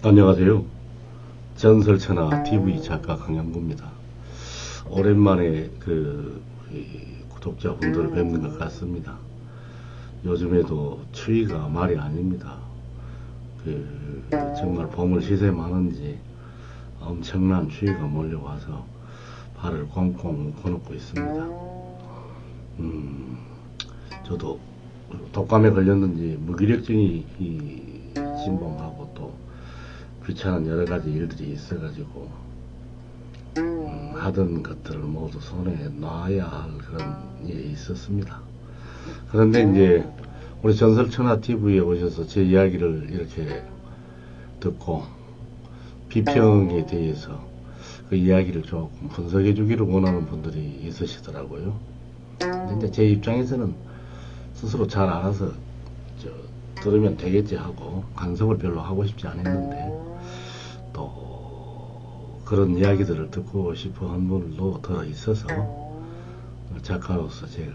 안녕하세요. 전설천하 TV 작가 강양구입니다. 오랜만에 구독자분들 뵙는 것 같습니다. 요즘에도 추위가 말이 아닙니다. 정말 봄을 시샘하는지 엄청난 추위가 몰려와서 발을 꽁꽁 묶어놓고 있습니다. 저도 독감에 걸렸는지 무기력증이 진봉하고 또 귀찮은 여러 가지 일들이 있어가지고 하던 것들을 모두 손에 놔야 할 그런 일이 있었습니다. 그런데 이제 우리 전설천하 TV에 오셔서 제 이야기를 이렇게 듣고 비평에 대해서 그 이야기를 조금 분석해 주기를 원하는 분들이 있으시더라고요. 근데 제 입장에서는 스스로 잘 알아서 들으면 되겠지 하고 간섭을 별로 하고 싶지 않았는데, 또 그런 이야기들을 듣고 싶어 한 분들도 더 있어서 작가로서 제가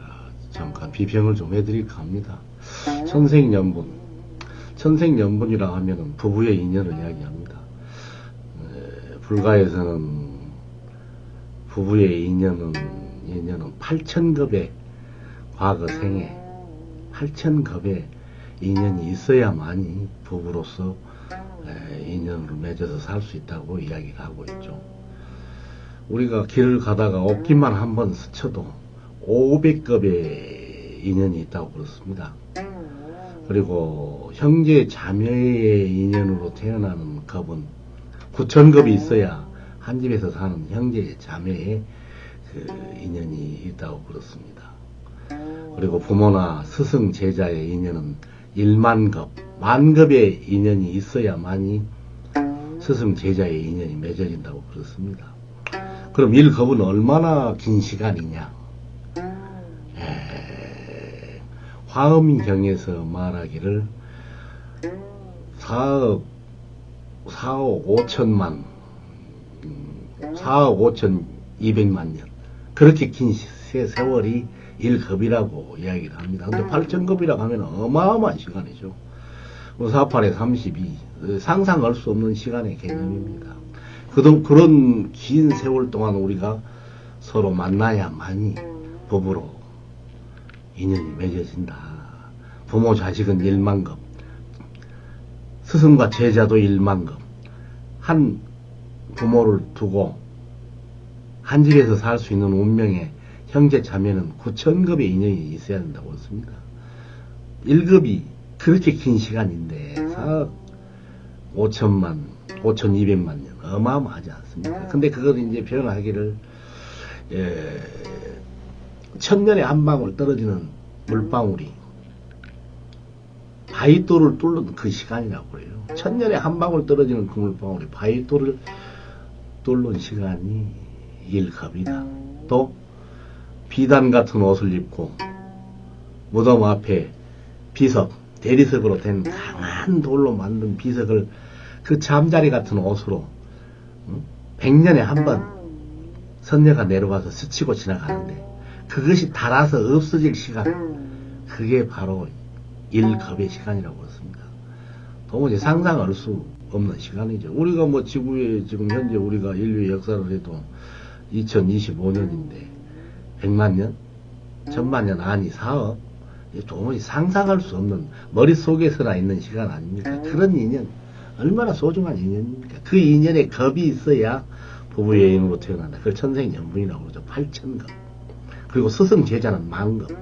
잠깐 비평을 좀 해드릴까 합니다. 천생연분이라 하면은 부부의 인연을 이야기합니다. 불가에서는 부부의 인연은 8,000급의 과거 생에 8,000급의 인연이 있어야만이 부부로서 인연을 맺어서 살 수 있다고 이야기를 하고 있죠. 우리가 길을 가다가 옷깃만 한번 스쳐도 500급의 인연이 있다고 그렇습니다. 그리고 형제 자매의 인연으로 태어나는 급은 9,000급이 있어야 한 집에서 사는 형제 자매의 그 인연이 있다고 그렇습니다. 그리고 부모나 스승 제자의 인연은 1만급, 만급의 인연이 있어야만이 스승 제자의 인연이 맺어진다고 그렇습니다. 그럼 1급은 얼마나 긴 시간이냐? 화엄경에서 말하기를 4억 5천만 4억 5천 2백만 년, 그렇게 긴 세월이 1급이라고 이야기를 합니다. 근데 8,000급이라고 하면 어마어마한 시간이죠. 48에 32, 상상할 수 없는 시간의 개념입니다. 그런 긴 세월 동안 우리가 서로 만나야만이 부부로 인연이 맺어진다. 부모 자식은 1만급, 스승과 제자도 1만급. 한 부모를 두고 한 집에서 살 수 있는 운명의 형제 자매는 9,000급의 인연이 있어야 된다고 했습니다. 1급이 그렇게 긴 시간인데 4억 5천만 5,200만 년, 어마어마하지 않습니까? 근데 그걸 이제 표현하기를 1,000년에 한 방울 떨어지는 물방울이 바위돌을 뚫는 그 시간이라고 그래요. 1,000년에 한 방울 떨어지는 그 물방울이 바위돌을 뚫는 시간이 1급이다. 또 비단 같은 옷을 입고 무덤 앞에 비석, 대리석으로 된 강한 돌로 만든 비석을 그 잠자리 같은 옷으로 100년에 한 번 선녀가 내려와서 스치고 지나가는데 그것이 닳아서 없어질 시간, 그게 바로 1급의 시간이라고 그렇습니다. 도무지 상상할 수 없는 시간이죠. 우리가 뭐 지구에 지금 현재 우리가 인류의 역사를 해도 2025년인데 100만 년? 1,000만 년, 아니 4억? 도무지 상상할 수 없는, 머릿속에서나 있는 시간 아닙니까? 그런 인연, 얼마나 소중한 인연입니까? 그 인연에 겁이 있어야 부부의 인으로 태어난다. 그걸 천생연분이라고 그러죠. 8,000급. 그리고 스승 제자는 만급.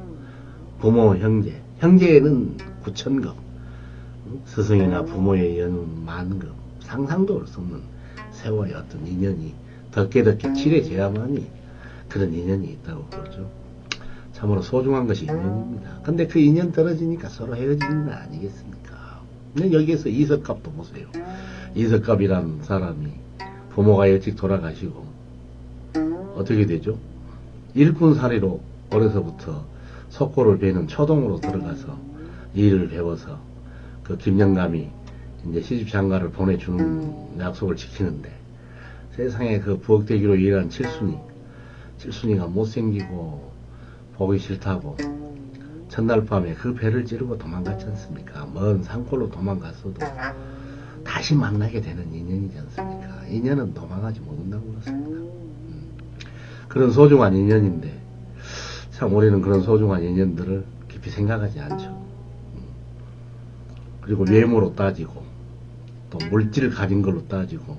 부모 형제는 9,000급. 스승이나 부모의 연은 만급. 상상도 할 수 없는 세월의 어떤 인연이 덕게 칠해져야만이 그런 인연이 있다고 그러죠. 참으로 소중한 것이 인연입니다. 근데 그 인연 떨어지니까 서로 헤어지는 거 아니겠습니까? 근데 여기에서 이석갑도 보세요. 이석갑이라는 사람이 부모가 일찍 돌아가시고 어떻게 되죠? 일꾼살이로 어려서부터 석고를 베는 초동으로 들어가서 일을 배워서 그 김영감이 이제 시집장가를 보내주는 약속을 지키는데, 세상에 그 부엌대기로 일한 칠순이가 못생기고 보기 싫다고 첫날 밤에 그 배를 찌르고 도망갔지 않습니까? 먼 산골로 도망갔어도 다시 만나게 되는 인연이지 않습니까? 인연은 도망가지 못한다고 그렇습니다. 그런 소중한 인연인데 참 우리는 그런 소중한 인연들을 깊이 생각하지 않죠. 그리고 외모로 따지고 또 물질 가진 걸로 따지고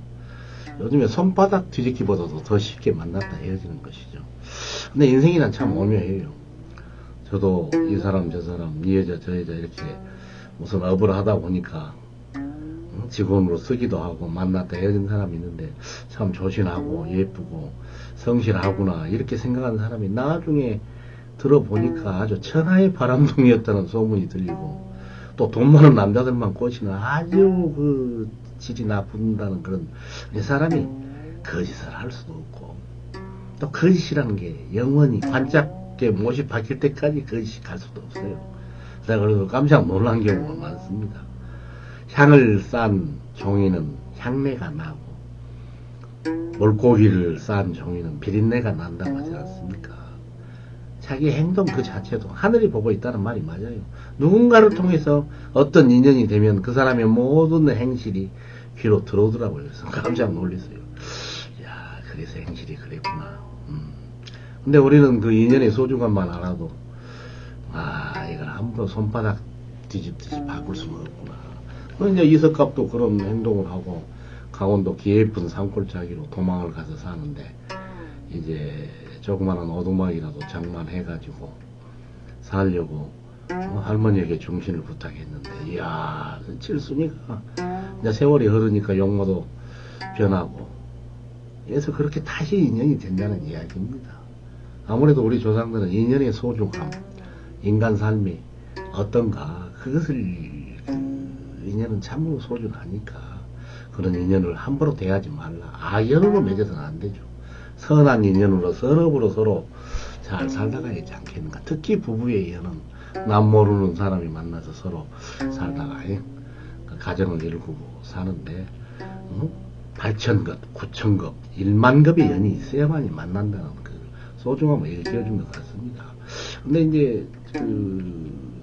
요즘에 손바닥 뒤집기보다도 더 쉽게 만났다 헤어지는 것이죠. 근데 인생이란 참 오묘해요. 저도 이 사람 저 사람 이 여자 저 여자 이렇게 무슨 업을 하다 보니까 직원으로 쓰기도 하고 만났다 헤어진 사람이 있는데 참 조신하고 예쁘고 성실하구나 이렇게 생각하는 사람이 나중에 들어보니까 아주 천하의 바람둥이였다는 소문이 들리고 또 돈 많은 남자들만 꼬시는 아주 그 질이 나쁜다는 그런 사람이 거짓을 할 수도 없고 또 거짓이라는 게 영원히 관짝게 못이 박힐 때까지 거짓이 갈 수도 없어요. 제가 그래서 깜짝 놀란 경우가 많습니다. 향을 싼 종이는 향내가 나고 물고기를 싼 종이는 비린내가 난다고 하지 않습니까? 자기 행동 그 자체도 하늘이 보고 있다는 말이 맞아요. 누군가를 통해서 어떤 인연이 되면 그 사람의 모든 행실이 귀로 들어오더라고요. 그래서 깜짝 놀랐어요. 야, 그래서 행실이 그랬구나. 근데 우리는 그 인연의 소중함만 알아도 이걸 함부로 손바닥 뒤집듯이 바꿀 수는 없구나. 이제 이석갑도 그런 행동을 하고 강원도 깊은 산골짜기로 도망을 가서 사는데 이제 조그마한 오두막이라도 장만해가지고 살려고 할머니에게 중신을 부탁했는데 이야 칠순이가 이제 세월이 흐르니까 용모도 변하고 그래서 그렇게 다시 인연이 된다는 이야기입니다. 아무래도 우리 조상들은 인연의 소중함 인간 삶이 어떤가 그것을 인연은 참으로 소중하니까 그런 인연을 함부로 대하지 말라. 악연으로 맺어서는 안 되죠. 선한 인연으로 서로 잘 살다가야지 않겠는가. 특히 부부의 인연은 남 모르는 사람이 만나서 서로 살다가 가정을 이루고 사는데 8천급, 9천급, 1만급의 연이 있어야만이 만난다는 그 소중함을 일깨워준 것 같습니다. 근데 이제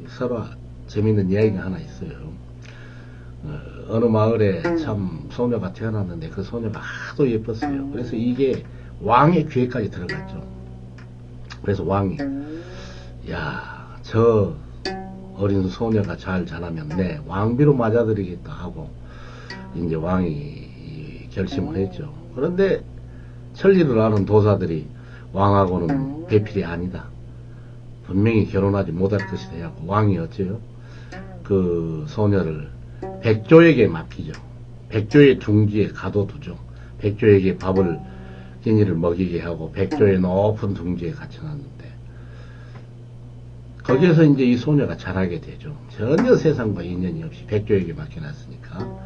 서로 재밌는 이야기가 하나 있어요. 어느 마을에 참 소녀가 태어났는데 그 소녀가 하도 예뻤어요. 그래서 이게 왕의 귀에까지 들어갔죠. 그래서 왕이 야, 저 어린 소녀가 잘 자라면 내 왕비로 맞아들이겠다 하고 이제 왕이 결심을 했죠. 그런데 천리를 아는 도사들이 왕하고는 배필이 아니다. 분명히 결혼하지 못할 것이다 하고 왕이 어째요? 그 소녀를 백조에게 맡기죠. 백조의 둥지에 가둬두죠. 백조에게 밥을 끼니를 먹이게 하고 백조의 높은 둥지에 갇혀놨는데 거기에서 이제 이 소녀가 자라게 되죠. 전혀 세상과 인연이 없이 백조에게 맡겨놨으니까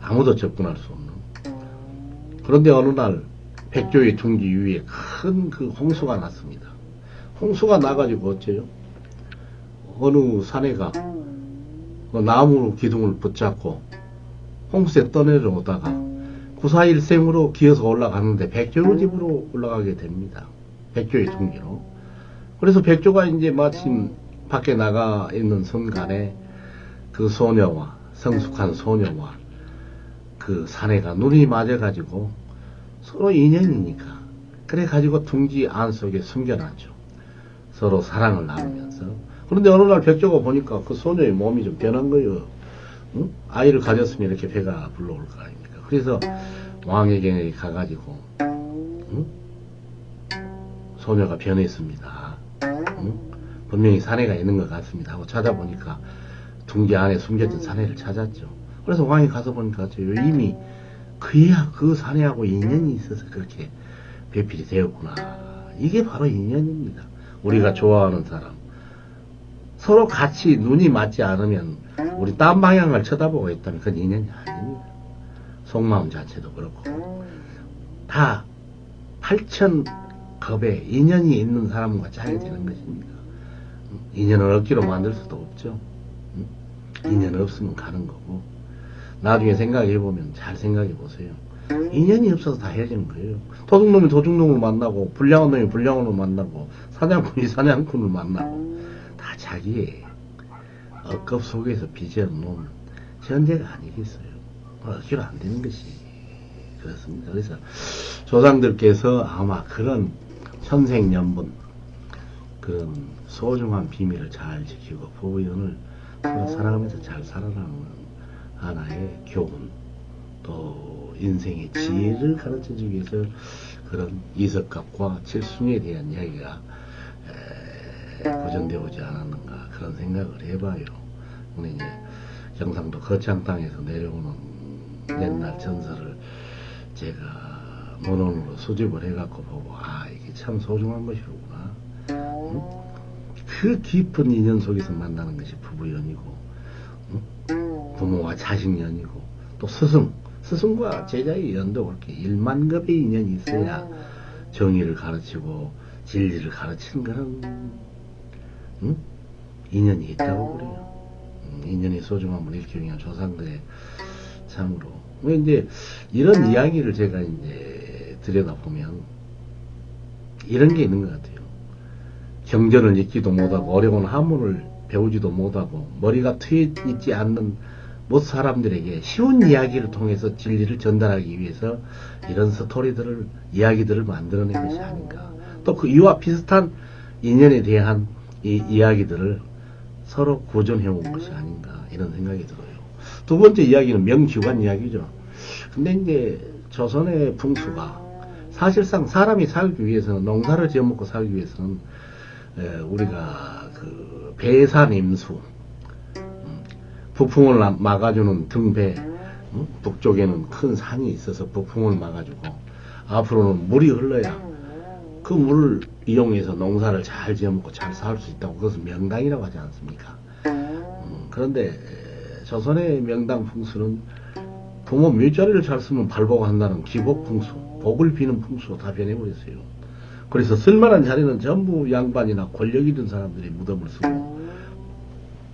아무도 접근할 수 없는. 그런데 어느 날 백조의 둥지 위에 큰 그 홍수가 났습니다. 홍수가 나가지고 어째요? 어느 사내가 그 나무 기둥을 붙잡고 홍수에 떠내려오다가 구사일생으로 기어서 올라가는데 백조의 집으로 올라가게 됩니다. 백조의 둥지로. 그래서 백조가 이제 마침 밖에 나가 있는 순간에 그 소녀와 성숙한 소녀와 그 사내가 눈이 맞아가지고 서로 인연이니까 그래 가지고 둥지 안속에 숨겨놨죠. 서로 사랑을 나누면서. 그런데 어느 날 백조가 보니까 그 소녀의 몸이 좀 변한 거예요. 응? 아이를 가졌으면 이렇게 배가 불러올 거 아닙니까? 그래서 왕에게 가가지고 응? 소녀가 변했습니다. 응? 분명히 사내가 있는 것 같습니다 하고 찾아보니까 둥지 안에 숨겨진 사내를 찾았죠. 그래서 왕이 가서 보니까 이미 그야 그 사내하고 인연이 있어서 그렇게 배필이 되었구나. 이게 바로 인연입니다. 우리가 좋아하는 사람 서로 같이 눈이 맞지 않으면 우리 딴 방향을 쳐다보고 있다면 그건 인연이 아닙니다. 속마음 자체도 그렇고 다 8,000급의 인연이 있는 사람과 짜게 되는 것입니다. 인연을 억지로 만들 수도 없죠. 인연 없으면 가는 거고 나중에 생각해보면 잘 생각해보세요. 인연이 없어서 다 헤어지는 거예요. 도둑놈이 도둑놈을 만나고 불량한 놈이 불량한 놈을 만나고 사냥꾼이 사냥꾼을 만나고 다 자기의 억겁 속에서 빚어놓은 현재가 아니겠어요. 억지로 안 되는 것이 그렇습니다. 그래서 조상들께서 아마 그런 천생연분 그런 소중한 비밀을 잘 지키고 부부연을 서로 사랑하면서 잘 살아가는 하나의 교훈 또 인생의 지혜를 가르쳐주기 위해서 그런 이석갑과 칠순이에 대한 이야기가 고전되어 오지 않았는가 그런 생각을 해봐요. 근데 이제 경상도 거창 땅에서 내려오는 옛날 전설을 제가 문헌으로 수집을 해갖고 보고 이게 참 소중한 것이로구나. 응? 그 깊은 인연 속에서 만나는 것이 부부연이고 응? 부모와 자식연이고 또 스승과 제자의 연도 그렇게 1만 급의 인연이 있어야 정의를 가르치고 진리를 가르치는 그런 응? 인연이 있다고 그래요. 인연이 소중함을 일깨우는 위한 조상들의 참으로 이제 이런 이야기를 제가 이제 들여다보면 이런 게 있는 것 같아요. 경전을 읽지도 못하고 어려운 한문을 배우지도 못하고 머리가 트여 있지 않는 못 사람들에게 쉬운 이야기를 통해서 진리를 전달하기 위해서 이런 스토리들을 이야기들을 만들어낸 것이 아닌가. 또 그 이와 비슷한 인연에 대한 이 이야기들을 서로 구전해 온 것이 아닌가 이런 생각이 들어요. 두 번째 이야기는 명주관 이야기죠. 근데 이제 조선의 풍수가 사실상 사람이 살기 위해서는 농사를 지어먹고 살기 위해서는 우리가 그 배산임수 북풍을 막아주는 등배 북쪽에는 큰 산이 있어서 북풍을 막아주고 앞으로는 물이 흘러야 그 물을 이용해서 농사를 잘 지어먹고 잘 살 수 있다고 그것을 명당이라고 하지 않습니까? 그런데 조선의 명당 풍수는 부모 묘자리를 잘 쓰면 발복한다는 기복 풍수, 복을 비는 풍수로 다 변해버렸어요. 그래서 쓸만한 자리는 전부 양반이나 권력 있는 사람들이 무덤을 쓰고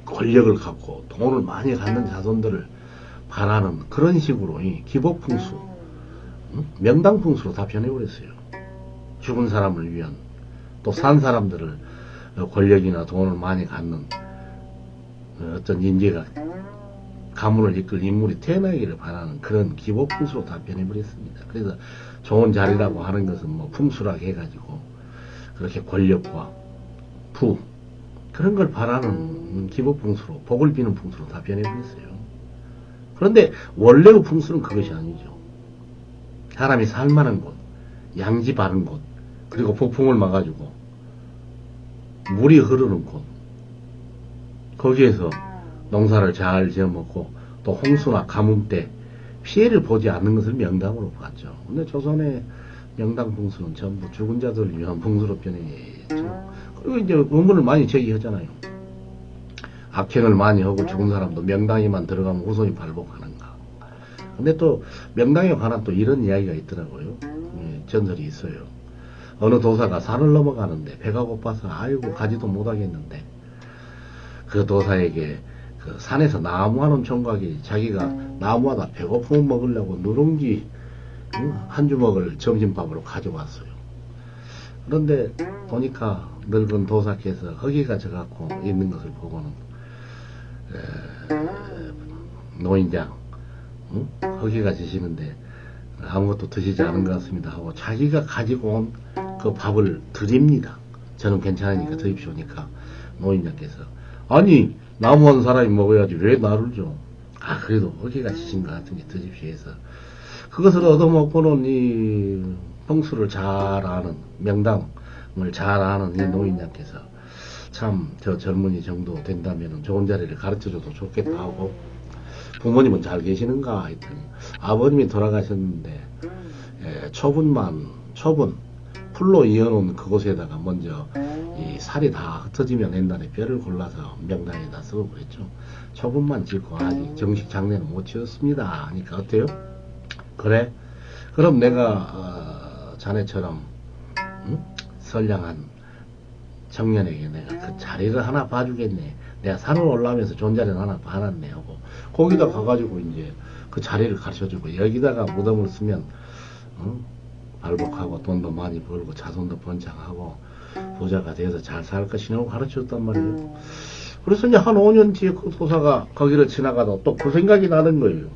권력을 갖고 돈을 많이 갖는 자손들을 바라는 그런 식으로 이 기복 풍수, 명당 풍수로 다 변해버렸어요. 죽은 사람을 위한 또 산 사람들을 권력이나 돈을 많이 갖는 어떤 인재가 가문을 이끌 인물이 태어나기를 바라는 그런 기복 풍수로 다 변해버렸습니다. 그래서 좋은 자리라고 하는 것은 뭐 풍수라고 해가지고 그렇게 권력과 부 그런 걸 바라는 기복 풍수로 복을 비는 풍수로 다 변해버렸어요. 그런데 원래의 풍수는 그것이 아니죠. 사람이 살만한 곳, 양지 바른 곳, 그리고 폭풍을 막아주고 물이 흐르는 곳, 거기에서 농사를 잘 지어먹고 또 홍수나 가뭄 때 피해를 보지 않는 것을 명당으로 봤죠. 근데 조선의 명당 풍수는 전부 죽은 자들을 위한 풍수로 변했죠. 그리고 이제 의문을 많이 제기하잖아요. 악행을 많이 하고 죽은 사람도 명당에만 들어가면 후손이 발복하는가. 근데 또 명당에 관한 또 이런 이야기가 있더라고요. 전설이 있어요. 어느 도사가 산을 넘어가는데 배가 고파서 아이고 가지도 못하겠는데 그 도사에게 그 산에서 나무 한 총각이 자기가 나무하다 배고프면 먹으려고 누룽지 한 주먹을 점심밥으로 가져왔어요. 그런데 보니까 늙은 도사께서 허기가 져갖고 있는 것을 보고는 노인장 허기가 지시는데 아무것도 드시지 않은 것 같습니다 하고 자기가 가지고 온 그 밥을 드립니다. 저는 괜찮으니까 드십시오니까 노인장께서 아니 나무 한 사람이 먹어야지 왜 나를 줘. 그래도 허기가 지신 것 같으니 드십시오 해서 그것을 얻어먹고는 이 풍수를 잘 아는 명당을 잘 아는 이 노인장께서 참 저 젊은이 정도 된다면 좋은 자리를 가르쳐줘도 좋겠다 하고 부모님은 잘 계시는가 했더니 아버님이 돌아가셨는데 초분 풀로 이어놓은 그곳에다가 먼저 이 살이 다 흩어지면 옛날에 뼈를 골라서 명당에다 쓰고 그랬죠. 초분만 짓고 아직 정식 장례는 못 지었습니다 하니까 어때요? 그래? 그럼 내가 자네처럼 선량한 청년에게 내가 그 자리를 하나 봐주겠네. 내가 산을 올라오면서 존자리를 하나 봐놨네 하고 거기다 가가지고 이제 그 자리를 가르쳐주고 여기다가 무덤을 쓰면 발복하고 돈도 많이 벌고 자손도 번창하고 부자가 돼서 잘 살 것이냐고 가르쳐줬단 말이에요. 그래서 이제 한 5년 뒤에 그 도사가 거기를 지나가다 또 그 생각이 나는 거예요.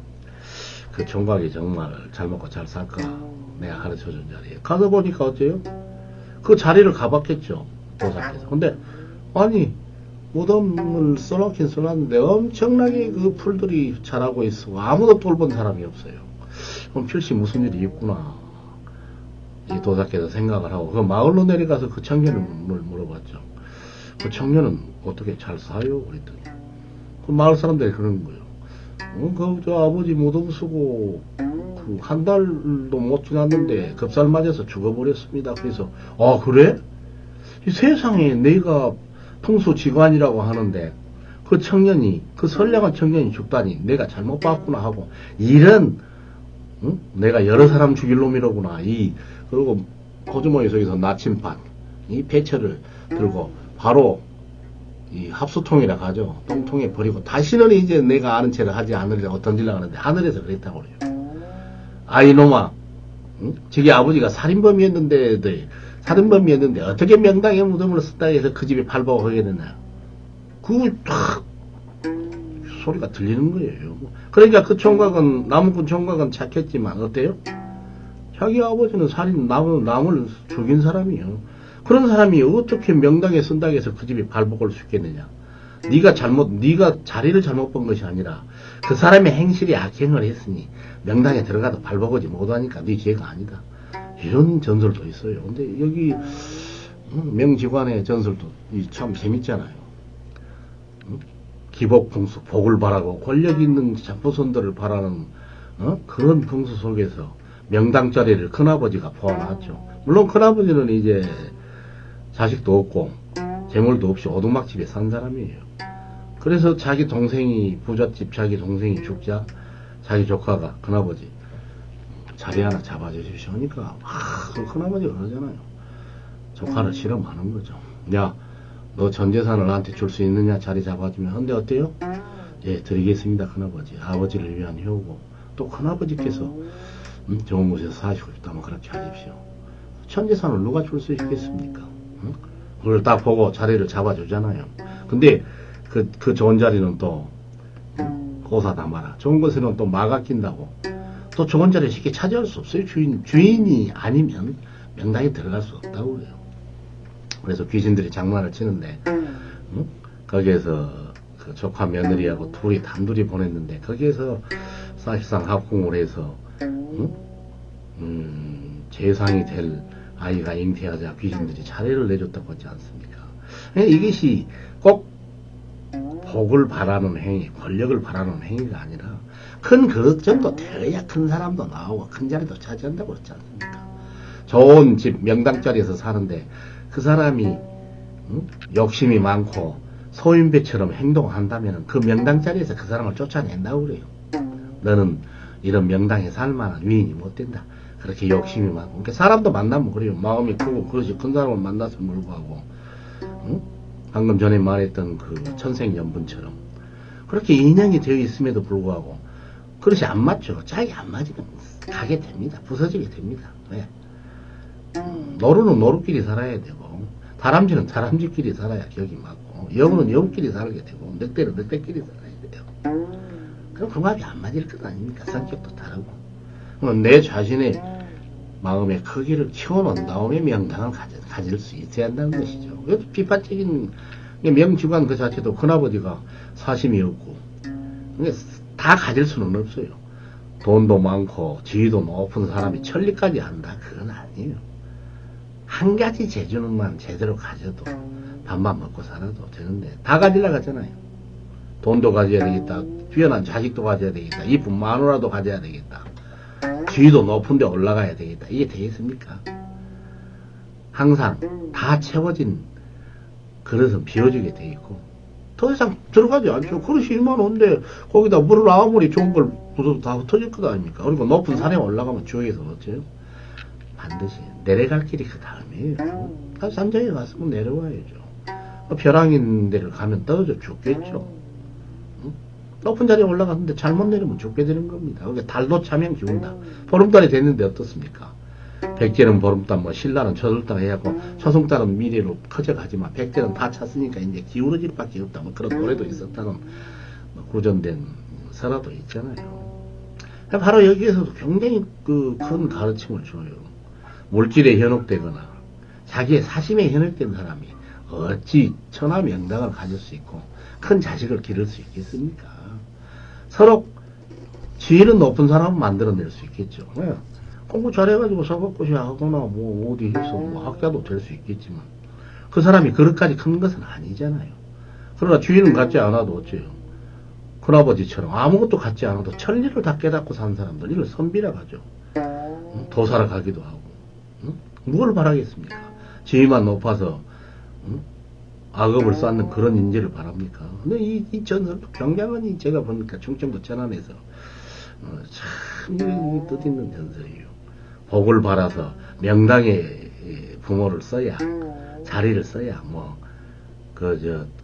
그 총각이 정말 잘 먹고 잘 살까 내가 가르쳐준 자리에 가서 보니까 어째요? 그 자리를 가봤겠죠, 도사께서. 근데 아니 무덤을 써놓긴 써놨는데 엄청나게 그 풀들이 자라고 있어. 아무도 돌본 사람이 없어요. 그럼 필시 무슨 일이 있구나 이 도사께서 생각을 하고 그 마을로 내려가서 그 청년을 물어봤죠. 그 청년은 어떻게 잘 사요? 그랬더니 그 마을 사람들이 그러는 거예요. 저 아버지 무덤 쓰고 그 한 달도 못 지났는데 급살 맞아서 죽어버렸습니다. 그래서 그래? 이 세상에 내가 통수지관이라고 하는데 그 청년이 그 선량한 청년이 죽다니 내가 잘못 봤구나 하고 이런 내가 여러 사람 죽일 놈이로구나 그리고 고주머니 속에서 나침반 이 배철을 들고 바로 이 합수통이라 가죠. 똥통에 버리고 다시는 이제 내가 아는 체를 하지 않으려고 던지려고 하는데 하늘에서 그랬다고 그래요. 이놈아, 저기 아버지가 살인범이었는데 어떻게 명당에 무덤을 썼다 해서 그 집에 발버둥 하게 되나. 그 탁 소리가 들리는 거예요. 그러니까 그 총각은 나무꾼 총각은 착했지만 어때요? 자기 아버지는 남을 죽인 사람이요. 그런 사람이 어떻게 명당에 쓴다고 해서 그 집에 발복할 수 있겠느냐. 네가 자리를 잘못 본 것이 아니라 그 사람의 행실이 악행을 했으니 명당에 들어가도 발버거지 못하니까 네 죄가 아니다. 이런 전설도 있어요. 근데 여기 명지관의 전설도 참 재밌잖아요. 기복풍수, 복을 바라고 권력 있는 자포선들을 바라는 그런 풍수 속에서 명당 자리를 큰아버지가 포함하죠. 물론 큰아버지는 이제 자식도 없고 재물도 없이 오두막집에 산 사람이에요. 그래서 자기 동생이 부잣집 자기 동생이 죽자 자기 조카가 큰아버지 자리 하나 잡아주십시오 하니까 그 큰아버지가 그러잖아요. 조카를 실험하는 거죠. 야, 너 전 재산을 나한테 줄 수 있느냐 자리 잡아주면. 근데 어때요? 예, 드리겠습니다 큰아버지. 아버지를 위한 효고 또 큰아버지께서 좋은 곳에서 사시고 싶다면 그렇게 하십시오. 전 재산을 누가 줄 수 있겠습니까? 그걸 딱 보고 자리를 잡아주잖아요. 근데 그 좋은 자리는 또 고사 담아라. 좋은 곳에는 또 마가 낀다고. 또 좋은 자리 쉽게 차지할 수 없어요. 주인이 아니면 명당에 들어갈 수 없다고 그래요. 그래서 귀신들이 장난을 치는데 거기에서 그 조카 며느리하고 둘이 단둘이 보냈는데 거기에서 사실상 합궁을 해서 재상이 될 아이가 잉태하자 귀신들이 자리를 내줬다고 하지 않습니까? 이것이 꼭 복을 바라는 행위, 권력을 바라는 행위가 아니라 큰 그릇 정도 되어야 큰 사람도 나오고 큰 자리도 차지한다고 그랬지 않습니까? 좋은 집 명당 자리에서 사는데 그 사람이 욕심이 많고 소인배처럼 행동한다면 그 명당 자리에서 그 사람을 쫓아낸다고 그래요. 너는 이런 명당에 살만한 위인이 못 된다. 그렇게 욕심이 많고. 그러니까 사람도 만나면 그래요. 마음이 크고 그러지 큰 사람을 만나서 물고하고 방금 전에 말했던 그 천생연분처럼 그렇게 인연이 되어 있음에도 불구하고 그릇이 안 맞죠. 짝이 안 맞으면 가게 됩니다. 부서지게 됩니다. 왜? 노루는 노루끼리 살아야 되고 다람쥐는 다람쥐끼리 살아야 격이 맞고 여우는 여우끼리 살게 되고 늑대는 늑대끼리 살아야 돼요. 그럼 궁합이 안 맞을 것 아닙니까? 성격도 다르고. 그럼 내 자신의 마음의 크기를 키워놓은 다음에 명당을 가질 수 있어야 한다는 것이죠. 그래도 비판적인 명지관 그 자체도 큰아버지가 사심이 없고 다 가질 수는 없어요. 돈도 많고 지위도 높은 사람이 천리까지 한다? 그건 아니에요. 한 가지 재주는만 제대로 가져도 밥만 먹고 살아도 되는데 다 가지려고 하잖아요. 돈도 가져야 되겠다. 뛰어난 자식도 가져야 되겠다. 이쁜 마누라도 가져야 되겠다. 지위도 높은 데 올라가야 되겠다. 이게 되겠습니까? 항상 다 채워진 그릇은 비워지게 돼 있고 더 이상 들어가지 않죠. 그릇이 1만 원인데 거기다 물을 아무리 좋은 걸 부숴도 다 흩어질 것 아닙니까? 그러니까 높은 산에 올라가면 주위에서 어째요? 반드시 내려갈 길이 그 다음이에요. 산장에 갔으면 내려와야죠. 벼랑인 데를 가면 떨어져 죽겠죠. 높은 자리에 올라갔는데 잘못 내리면 죽게 되는 겁니다. 그러니까 달도 차면 기운다. 보름달이 됐는데 어떻습니까? 백제는 보름달, 신라는 초승달 해갖고 초승달은 미래로 커져가지만 백제는 다 찼으니까 이제 기울어질 밖에 없다. 그런 노래도 있었다는 구전된 설화도 있잖아요. 바로 여기에서도 굉장히 그 큰 가르침을 줘요. 물질에 현혹되거나 자기의 사심에 현혹된 사람이 어찌 천하 명당을 가질 수 있고 큰 자식을 기를 수 있겠습니까? 서로 지위는 높은 사람을 만들어낼 수 있겠죠. 네. 공부 잘해가지고 사법고시 하거나 뭐 어디 해서 뭐 학자도 될 수 있겠지만 그 사람이 그릇까지 큰 것은 아니잖아요. 그러나 주인은 갖지 않아도 어째요? 큰아버지처럼 아무것도 갖지 않아도 천리를 다 깨닫고 산 사람들 이걸 선비라 하죠. 응? 도사를 가기도 하고 응? 누굴 바라겠습니까? 지위만 높아서 응? 악업을 쌓는 그런 인재를 바랍니까? 근데 이 전설도 굉장히 제가 보니까 충청도 천안에서 참 뜻있는 전설이에요. 복을 받아서 명당에 부모를 써야 자리를 써야 뭐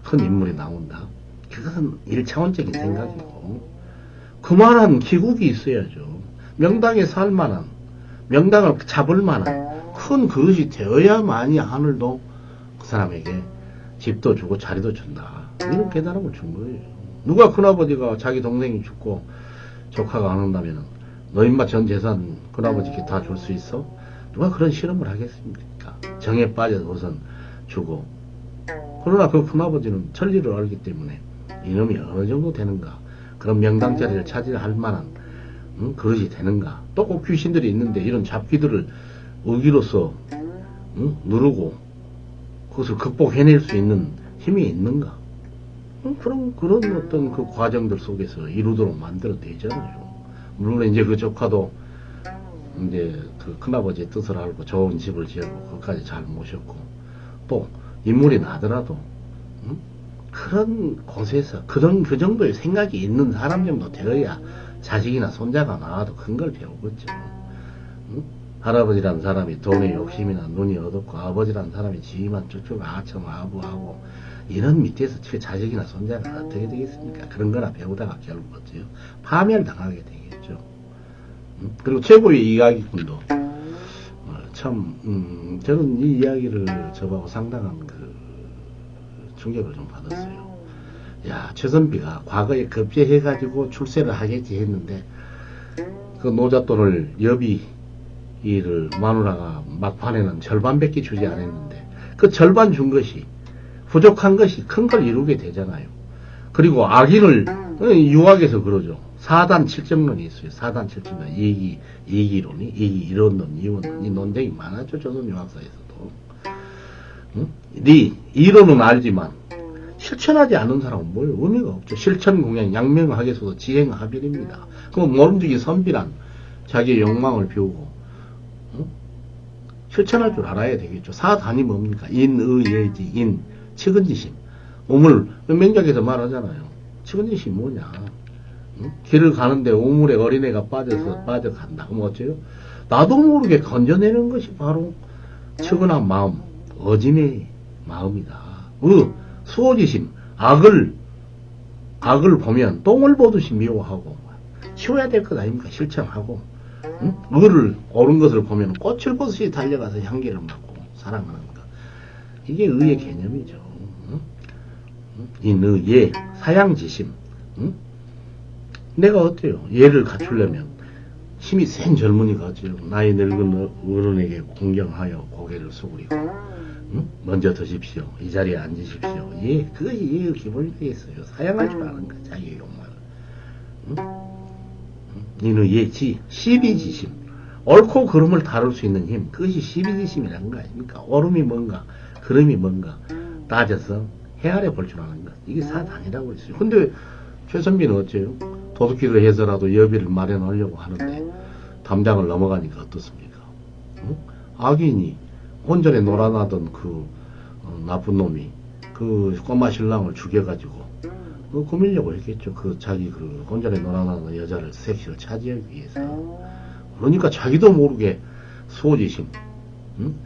큰 인물이 나온다. 그것은 1차원적인 생각이고 그만한 기국이 있어야죠. 명당에 살 만한 명당을 잡을 만한 큰 그릇이 되어야만이 하늘도 그 사람에게 집도 주고 자리도 준다. 이런 깨달음을 준 거예요. 누가 큰아버지가 자기 동생이 죽고 조카가 안 온다면 너 인마 전 재산 큰아버지께 다 줄 수 있어? 누가 그런 실험을 하겠습니까? 정에 빠져서 우선 주고 그러나 그 큰아버지는 천리를 알기 때문에 이놈이 어느 정도 되는가 그런 명당 자리를 차지할 만한 그릇이 되는가 또 꼭 귀신들이 있는데 이런 잡귀들을 의기로서 누르고 그것을 극복해낼 수 있는 힘이 있는가 그런 어떤 그 과정들 속에서 이루도록 만들어내잖아요. 물론 이제 그 조카도 이제 그 큰아버지의 뜻을 알고 좋은 집을 지었고 그것까지 잘 모셨고 또 인물이 나더라도 그런 곳에서 그 정도의 생각이 있는 사람 정도 되어야 자식이나 손자가 나와도 큰 걸 배우겠죠. 할아버지란 사람이 돈에 욕심이나 눈이 어둡고 아버지란 사람이 지위만 쭉쭉 아첨아부하고 이런 밑에서 자식이나 손자가 어떻게 되겠습니까? 그런 거나 배우다가 결국 어때요? 파멸당하게 되겠죠. 그리고 최고의 이야기꾼도 참 저는 이 이야기를 접하고 상당한 그 충격을 좀 받았어요. 야, 최선비가 과거에 급제해가지고 출세를 하겠지 했는데 그 노잣돈을 여비를 마누라가 막판에는 절반밖에 주지 않았는데 그 절반 준 것이 부족한 것이 큰 걸 이루게 되잖아요. 그리고 악인을 유학에서 그러죠. 4단 7점론이 있어요. 4단 7점론 이기론이 이론론 이원론 이 논쟁이 많았죠. 조선 유학사에서도. 네 이론은 알지만 실천하지 않는 사람은 뭘 의미가 없죠. 실천 공양 양명하게서도 지행하별입니다. 그럼 모름지기 선비란 자기의 욕망을 비우고 실천할 줄 알아야 되겠죠. 사단이 뭡니까? 인의예지 인 측은지심 우물 명작에서 말하잖아요. 측은지심이 뭐냐? 길을 가는데 우물에 어린애가 빠져간다. 그럼 어째요? 나도 모르게 건져내는 것이 바로 측은한 마음, 어짐의 마음이다. 수호지심, 악을 보면 똥을 보듯이 미워하고 치워야 될 것 아닙니까? 실천하고 의를 옳은 것을 보면 꽃을 보듯이 달려가서 향기를 맡고 사랑하는 것. 이게 의의 개념이죠. 인의, 사양지심. 내가 어때요? 예를 갖추려면 힘이 센 젊은이가 어때요? 나이 늙은 어른에게 공경하여 고개를 숙이고 먼저 드십시오. 이 자리에 앉으십시오. 예, 그것이 예의 기본이 되겠어요. 사양할 줄 아는 거, 자기의 욕망을. 이는 예지, 시비지심. 옳고 그름을 다룰 수 있는 힘. 그것이 시비지심이라는 거 아닙니까? 옳음이 뭔가, 그름이 뭔가 따져서 헤아려 볼 줄 아는 것. 이게 사단이라고 했어요. 근데 최선비는 어째요? 도둑질을 해서라도 여비를 마련하려고 하는데 담장을 넘어가니까 어떻습니까? 악인이 혼전에 놀아나던 그 나쁜 놈이 그 꼬마 신랑을 죽여가지고 꾸미려고 했겠죠. 그 자기 그 혼전에 놀아나던 여자를 섹시를 차지하기 위해서. 그러니까 자기도 모르게 수호지심,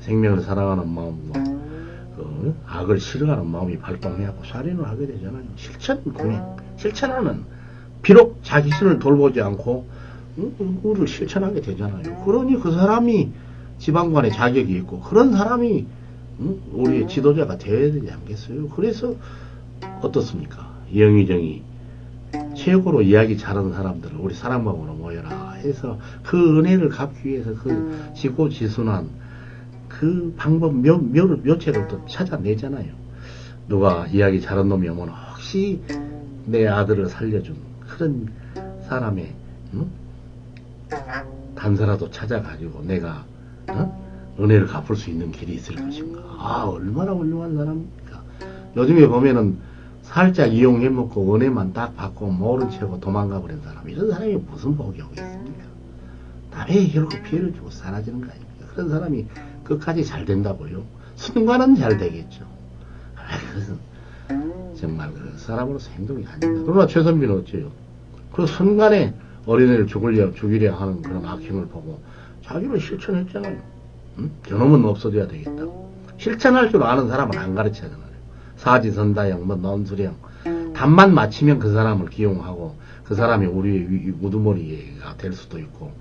생명을 사랑하는 마음과 그 악을 싫어하는 마음이 발동해갖고 살인을 하게 되잖아요. 실천하는 비록 자기 신을 돌보지 않고 그를 실천하게 되잖아요. 그러니 그 사람이 지방관에 자격이 있고 그런 사람이 우리의 지도자가 되어야 되지 않겠어요? 그래서 어떻습니까? 영의정이 최고로 이야기 잘하는 사람들을 우리 사랑방으로 모여라 해서 그 은혜를 갚기 위해서 그 지고지순한 그 방법 묘책을 또 찾아내잖아요. 누가 이야기 잘한 놈이 오면 혹시 내 아들을 살려준 그런 사람의 단서라도 찾아가지고 내가 은혜를 갚을 수 있는 길이 있을 것인가. 아, 얼마나 훌륭한 사람입니까. 요즘에 보면은 살짝 이용해먹고 은혜만 딱 받고 모른 채고 도망가 버린 사람, 이런 사람이 무슨 복이 오겠습니까. 남에게 결국 피해를 주고 사라지는 거 아닙니까. 그런 사람이 끝까지 잘 된다고요. 순간은 잘 되겠죠. 그래서 정말 그 사람으로서 행동이 아닙니다. 그러나 최선비는 어째요? 그 순간에 어린애를 죽이려 하는 그런 악행을 보고 자기를 실천했잖아요. 저놈은 없어져야 되겠다고. 실천할 줄 아는 사람은 안 가르쳐잖아요. 사지선다형, 논술형. 답만 맞히면 그 사람을 기용하고 그 사람이 우리의 우두머리가 될 수도 있고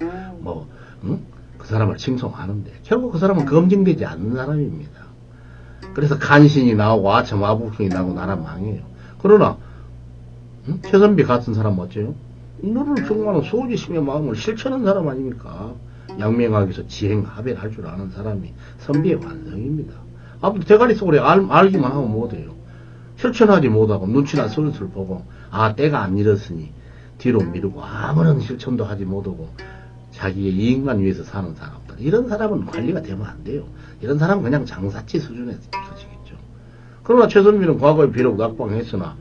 그 사람을 칭송하는데 결국 그 사람은 검증되지 않는 사람입니다. 그래서 간신이 나오고 아첨 아부킹이 나오고 나라 망해요. 그러나 최선비 같은 사람 어째요? 너를 정말은 소지심의 마음을 실천한 사람 아닙니까? 양명하기서 지행합의를 할 줄 아는 사람이 선비의 완성입니다. 아무튼 대가리 속으로 알기만 하면 못해요. 실천하지 못하고 눈치나 슬슬 보고 때가 안 잃었으니 뒤로 미루고 아무런 실천도 하지 못하고 자기의 이익만 위해서 사는 사람들, 이런 사람은 관리가 되면 안 돼요. 이런 사람은 그냥 장사치 수준에 처지겠죠. 그러나 최선비는 과거에 비록 낙방했으나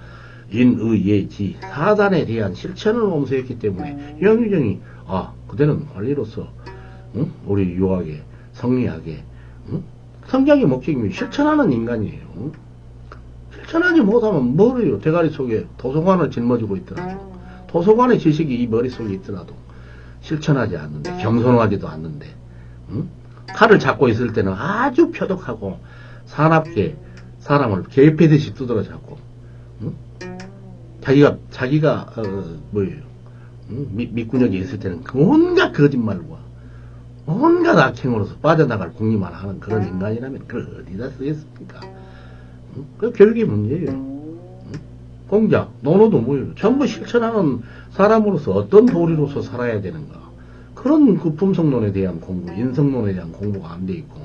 인의예지 사단에 대한 실천을 엄수했기 때문에 영의정이 그대는 관리로서 우리 유하게 성리하게 성장의 목적이면 실천하는 인간이에요. 실천하지 못하면 뭐래요. 대가리 속에 도서관을 짊어지고 있더라도, 도서관의 지식이 이 머릿속에 있더라도 실천하지 않는데, 겸손하지도 않는데, 칼을 잡고 있을 때는 아주 표독하고 사납게 사람을 개패듯이 두드러 잡고, 자기가 밑구녕에 있을 때는 온갖 거짓말과 온갖 악행으로서 빠져나갈 궁리만 하는 그런 인간이라면 그걸 어디다 쓰겠습니까? 그 별개 문제예요. 공작, 논어도 뭐예요? 전부 실천하는 사람으로서 어떤 도리로서 살아야 되는가. 그런 그 품성론에 대한 공부, 인성론에 대한 공부가 안 돼 있고,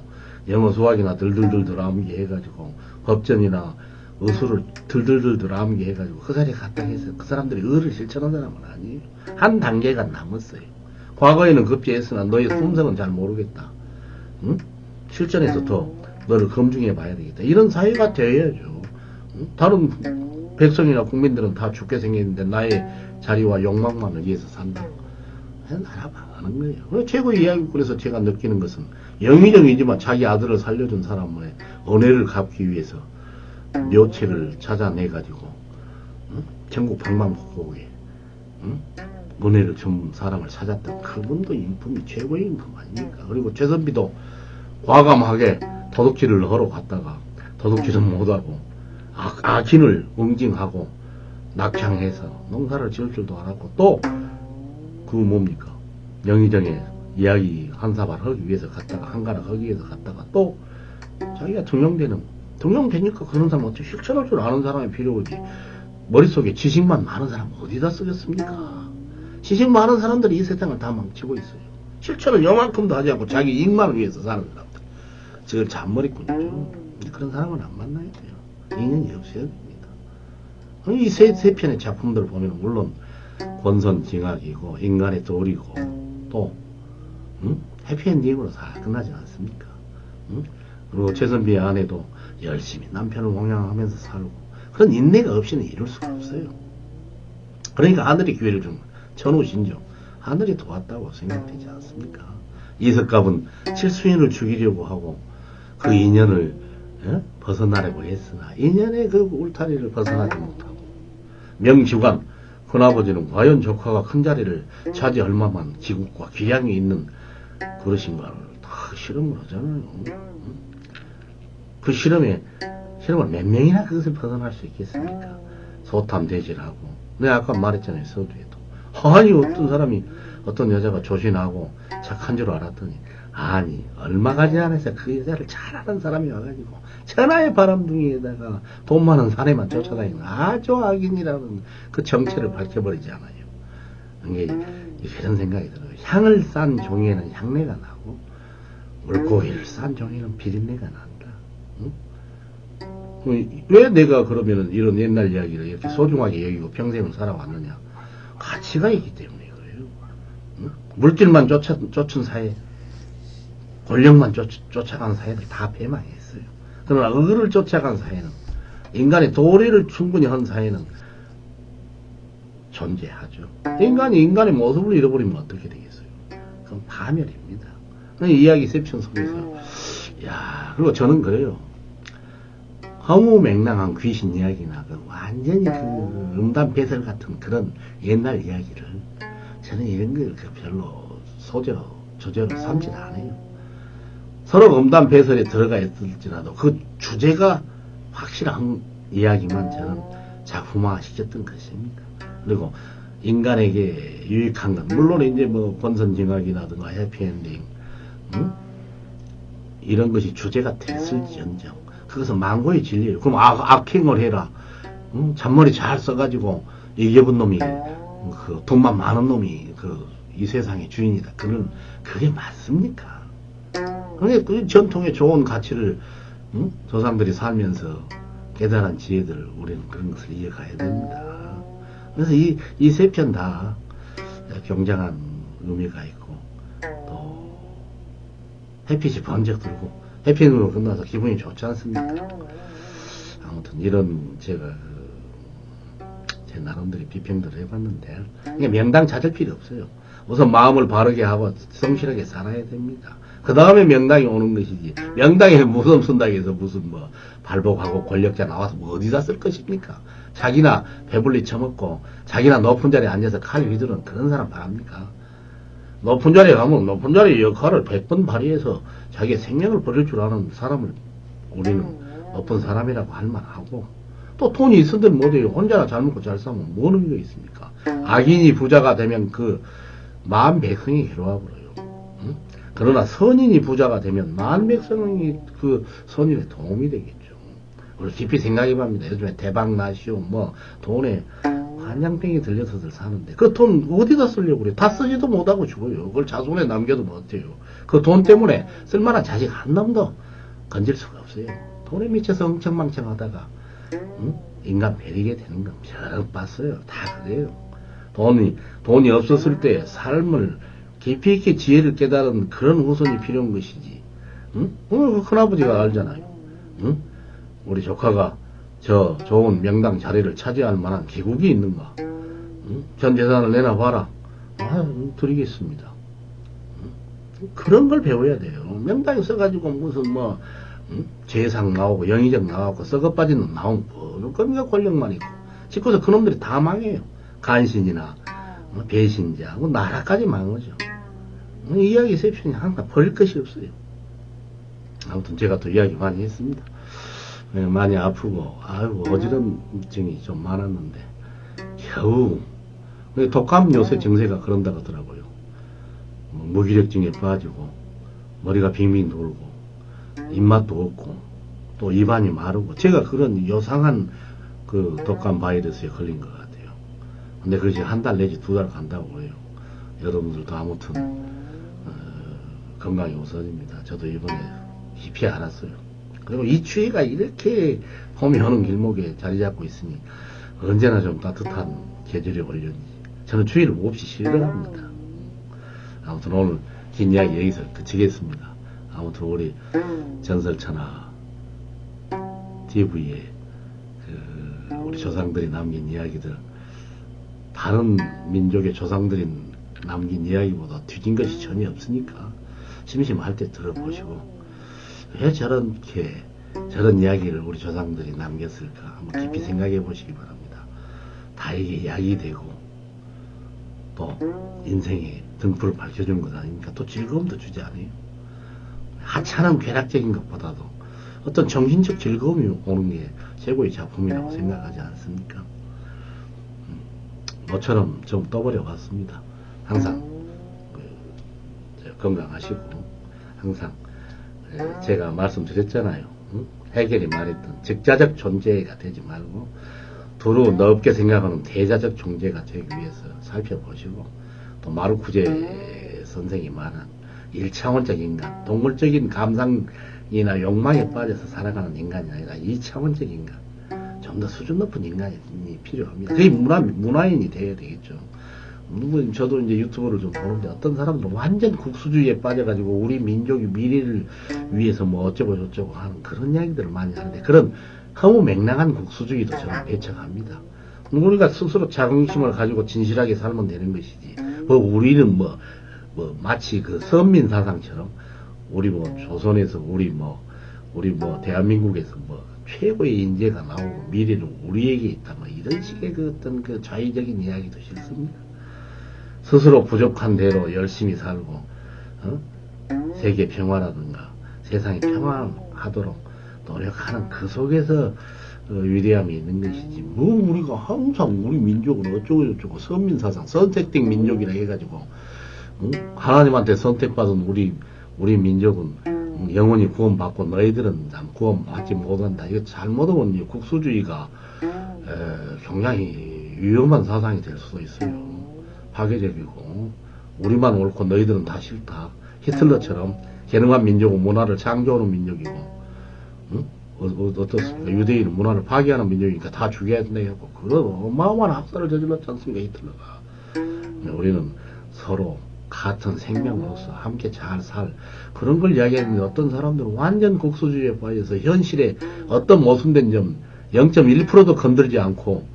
영어 수학이나 들들들들 암기해가지고, 법전이나 의술을 들들들들 암기해가지고, 그 자리에 갔다 해서 그 사람들이 의를 실천한 사람은 아니에요. 한 단계가 남았어요. 과거에는 급제했으나 너의 품성은 잘 모르겠다. 실전에서 더 너를 검증해 봐야 되겠다. 이런 사회가 되어야죠. 다른 백성이나 국민들은 다 죽게 생겼는데 나의 자리와 욕망만을 위해서 산다. 나라 망하는 거예요. 최고의 이야기꾼에서 제가 느끼는 것은 영의정이지만 자기 아들을 살려준 사람의 은혜를 갚기 위해서 묘책을 찾아내가지고 전국 방방곡곡에 은혜를 준 사람을 찾았던 그분도 인품이 최고의 인품 아닙니까? 그리고 최선비도 과감하게 도둑질을 하러 갔다가 도둑질은 못하고 악인을 응징하고 낙향해서 농사를 지을 줄도 알았고, 또 그 뭡니까? 영의정에 이야기 한 사발 하기 위해서 갔다가 한가락 하기 위해서 갔다가 또 자기가 등용되니까 그런 사람 어떻게 실천할 줄 아는 사람이 필요하지. 머릿속에 지식만 많은 사람 어디다 쓰겠습니까? 지식 많은 사람들이 이 세상을 다 망치고 있어요. 실천을 요만큼도 하지 않고 자기 이익만을 위해서 사는 사람들, 저걸 잔머리꾼이죠. 그런 사람은 안 만나야 돼요. 인연이 없어야 됩니다. 이 세 편의 작품들을 보면 물론 권선징악이고 인간의 도리고 또 해피엔딩으로 다 끝나지 않습니까? 그리고 최선비의 아내도 열심히 남편을 공양하면서 살고, 그런 인내가 없이는 이룰 수가 없어요. 그러니까 하늘이 기회를 준 천우신정, 하늘이 도왔다고 생각되지 않습니까? 이석갑은 칠수인을 죽이려고 하고 그 인연을 벗어나려고 했으나 인연의 그 울타리를 벗어나지 못하고, 명주관 큰아버지는 과연 조카가 큰 자리를 차지할 만한 기국과 귀향이 있는 그릇인가를 다 실험을 하잖아요. 그 실험을 몇 명이나 그것을 벗어날 수 있겠습니까? 소탐대질하고, 내가 아까 말했잖아요. 서두에도 아니 어떤 사람이 어떤 여자가 조신하고 착한 줄 알았더니 얼마 가지 않아서 그 여자를 잘 아는 사람이 와가지고 천하의 바람둥이에다가 돈 많은 사내만 쫓아다니는 아주 악인이라는 그 정체를 밝혀버리지 않아요. 이게 그런 생각이 들어요. 향을 싼 종이에는 향내가 나고 물고기를 싼 종이는 비린내가 난다. 응? 왜 내가 그러면은 이런 옛날 이야기를 이렇게 소중하게 여기고 평생을 살아왔느냐? 가치가 있기 때문에 그래요. 응? 물질만 쫓은 사회, 권력만 쫓아간 사회들 다 패망했어요. 그러나 의를 쫓아간 사회는, 인간의 도리를 충분히 한 사회는 존재하죠. 인간이 인간의 모습을 잃어버리면 어떻게 되겠어요? 그건 파멸입니다. 이야기 셉션 속에서, 야, 그리고 저는 그래요. 허무맹랑한 귀신 이야기나 완전히 음담배설 같은 그런 옛날 이야기를 저는 이런 걸 별로 조제로 삼질 않아요. 서로 음담배설에 들어가 있을지라도 그 주제가 확실한 이야기만 저는 작품화 시켰던 것입니다. 그리고 인간에게 유익한 건 물론 이제 뭐 권선징악이라든가 해피엔딩, 응? 이런 것이 주제가 됐을지언정 그것은 망고의 진리예요. 그럼 악행을 해라. 응? 잔머리 잘 써가지고 이겨본 놈이 그 돈만 많은 놈이 이 세상의 주인이다. 그게 맞습니까? 그 전통의 좋은 가치를 응? 조상들이 살면서 깨달은 지혜들 우리는 그런 것을 이어가야 됩니다. 그래서 이 세 편 다 굉장한 의미가 있고 또 햇빛이 번쩍 들고 해피엔딩으로 끝나서 기분이 좋지 않습니까? 아무튼 이런 제가 제 나름대로 비평들을 해봤는데 이게 명당 찾을 필요 없어요. 우선 마음을 바르게 하고 성실하게 살아야 됩니다. 그 다음에 명당이 오는 것이지. 명당에 무슨 쓴다고 해서 무슨 뭐 발복하고 권력자 나와서 뭐 어디다 쓸 것입니까? 자기나 배불리 처먹고 자기나 높은 자리에 앉아서 칼 휘두르는 그런 사람 바랍니까? 높은 자리에 가면 높은 자리의 역할을 100번 발휘해서 자기의 생명을 버릴 줄 아는 사람을 우리는 높은 사람이라고 할 만하고, 또 돈이 있으들 못해요. 혼자나 잘 먹고 잘 사면 뭐 의미가 있습니까? 악인이 부자가 되면 만 백성이 괴로워버려요. 응? 그러나 선인이 부자가 되면 만 백성이 선인에 도움이 되겠죠. 그리고 깊이 생각해봅니다. 요즘에 대박 나시오 뭐 돈에 한장병이 들려서들 사는데 그 돈 어디다 쓰려고 그래? 다 쓰지도 못하고 죽어요. 그걸 자손에 남겨도 못해요. 그 돈 때문에 쓸만한 자식 한 놈도 건질 수가 없어요. 돈에 미쳐서 엉청망청하다가 응? 인간 베리게 되는 건 별 봤어요. 다 그래요. 돈이 없었을 때 삶을 깊이 있게 지혜를 깨달은 그런 후손이 필요한 것이지. 응? 큰아버지가 알잖아요. 응? 우리 조카가 저 좋은 명당 자리를 차지할 만한 기국이 있는가? 응? 전 재산을 내놔봐라. 드리겠습니다. 응? 그런 걸 배워야 돼요. 명당에 써가지고 무슨 뭐 재상 나오고 영의정 나오고 썩어빠진 놈 나오면 뭐는 겁니까? 권력만 있고 집고서 그놈들이 다 망해요. 간신이나 배신자 나라까지 망하죠. 이야기 셉션이 항상 버릴 것이 없어요. 아무튼 제가 또 이야기 많이 했습니다. 많이 아프고 어지럼증이 좀 많았는데 겨우 독감 요새 증세가 그런다 그러더라고요. 무기력증에 빠지고 머리가 빙빙 돌고 입맛도 없고 또 입안이 마르고 제가 그런 요상한 독감 바이러스에 걸린 것 같아요. 근데 그것이 한 달 내지 2달 간다고 해요. 여러분들도 아무튼 건강이 우선입니다. 저도 이번에 깊이 알았어요. 그리고 이 추위가 이렇게 봄이 오는 길목에 자리 잡고 있으니 언제나 좀 따뜻한 계절이 올려니 저는 추위를 몹시 싫어합니다. 아무튼 오늘 긴 이야기 여기서 그치겠습니다. 아무튼 우리 전설천하 TV에 우리 조상들이 남긴 이야기들 다른 민족의 조상들이 남긴 이야기보다 뒤진 것이 전혀 없으니까 심심할 때 들어보시고 왜 저런 이야기를 우리 조상들이 남겼을까 한번 깊이 생각해 보시기 바랍니다. 다 이게 약이 되고 또 인생의 등불을 밝혀주는 것 아닙니까? 또 즐거움도 주지 않아요? 하찮은 쾌락적인 것보다도 어떤 정신적 즐거움이 오는 게 최고의 작품이라고 생각하지 않습니까? 모처럼 좀 떠버려 봤습니다. 항상 건강하시고 항상 제가 말씀드렸잖아요. 해결이 말했던 적자적 존재가 되지 말고 두루 넓게 생각하는 대자적 존재가 되기 위해서 살펴보시고, 또 마르쿠제 선생이 말한 1차원적 인간, 동물적인 감상이나 욕망에 빠져서 살아가는 인간이 아니라 2차원적 인간, 좀 더 수준 높은 인간이 필요합니다. 그게 문화인이 되어야 되겠죠. 저도 이제 유튜브를 좀 보는데 어떤 사람들은 완전 국수주의에 빠져가지고 우리 민족의 미래를 위해서 뭐 어쩌고 저쩌고 하는 그런 이야기들을 많이 하는데, 그런 허무맹랑한 국수주의도 저는 배척합니다. 우리가 스스로 자긍심을 가지고 진실하게 살면 되는 것이지, 뭐 우리는 마치 그 선민 사상처럼 우리 조선에서 우리 대한민국에서 최고의 인재가 나오고 미래는 우리에게 있다, 이런 식의 그 어떤 그 좌의적인 이야기도 싫습니다. 스스로 부족한 대로 열심히 살고, 세계 평화라든가 세상이 평화하도록 노력하는 그 속에서 위대함이 있는 것이지, 우리가 항상 우리 민족은 어쩌고 저쩌고 선민사상, 선택된 민족이라 해가지고, 하나님한테 선택받은 우리 민족은 영원히 구원받고 너희들은 구원받지 못한다. 이거 잘못하면 국수주의가 굉장히 위험한 사상이 될 수도 있어요. 파괴적이고, 우리만 옳고 너희들은 다 싫다. 히틀러처럼 개능한 민족은 문화를 창조하는 민족이고, 어떻습니까? 유대인은 문화를 파괴하는 민족이니까 다 죽여야 된다 해갖고 그런 어마어마한 학살을 저질렀지 않습니까, 히틀러가. 우리는 서로 같은 생명으로서 함께 잘 그런 걸 이야기했는데, 어떤 사람들은 완전 국수주의에 빠져서 현실에 어떤 모순된 점 0.1%도 건들지 않고,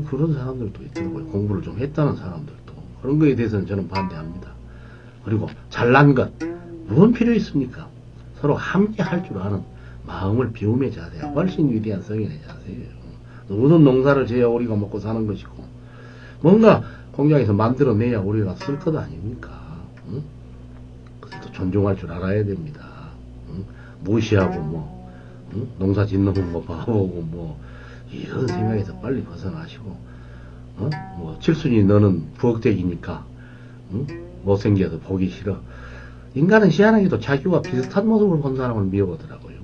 그런 사람들도 있더라고요. 공부를 좀 했다는 사람들도. 그런 거에 대해서는 저는 반대합니다. 그리고 잘난 것, 무슨 필요 있습니까? 서로 함께 할 줄 아는 마음을 비움의 자세가 훨씬 위대한 성인의 자세예요. 모든 농사를 지어야 우리가 먹고 사는 것이고, 뭔가 공장에서 만들어내야 우리가 쓸 것 아닙니까? 그래서 존중할 줄 알아야 됩니다. 무시하고 농사 짓는 거 바보고 이런 생각에서 빨리 벗어나시고, 칠순이 너는 부엌대기니까 못생겨서 보기 싫어. 인간은 희한하게도 자기와 비슷한 모습을 본 사람을 미워하더라고요.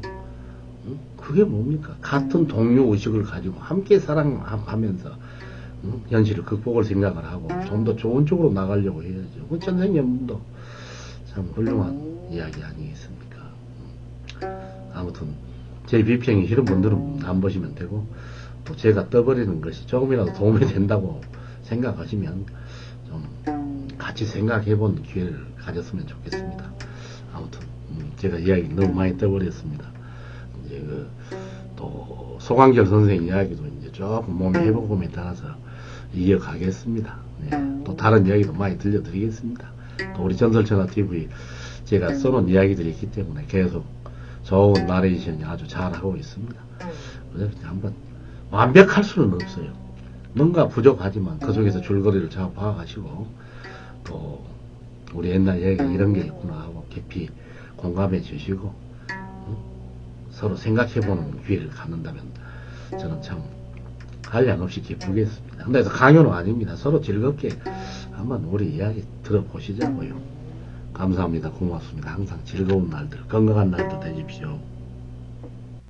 그게 뭡니까? 같은 동료 의식을 가지고 함께 사랑하면서 현실을 극복을 생각을 하고 좀 더 좋은 쪽으로 나가려고 해야죠. 그 전생연분도 참 훌륭한 이야기 아니겠습니까? 아무튼 제 비평이 싫은 분들은 안 보시면 되고, 또 제가 떠버리는 것이 조금이라도 도움이 된다고 생각하시면 좀 같이 생각해본 기회를 가졌으면 좋겠습니다. 아무튼 제가 이야기 너무 많이 떠버렸습니다. 이제 또 소강결 선생 이야기도 이제 조금 몸의 회복음에 따라서 이어가겠습니다. 네, 또 다른 이야기도 많이 들려드리겠습니다. 또 우리 전설천하TV 제가 써놓은 이야기들이 있기 때문에 계속 좋은 나레이션이 아주 잘하고 있습니다. 그래서 한번 완벽할 수는 없어요. 뭔가 부족하지만 그 속에서 줄거리를 잘 파악하시고, 또 우리 옛날 이야기 이런 게 있구나 하고 깊이 공감해 주시고, 서로 생각해보는 기회를 갖는다면 저는 참 한량없이 기쁘겠습니다. 근데 강요는 아닙니다. 서로 즐겁게 한번 우리 이야기 들어보시자고요. 감사합니다. 고맙습니다. 항상 즐거운 날들, 건강한 날들 되십시오.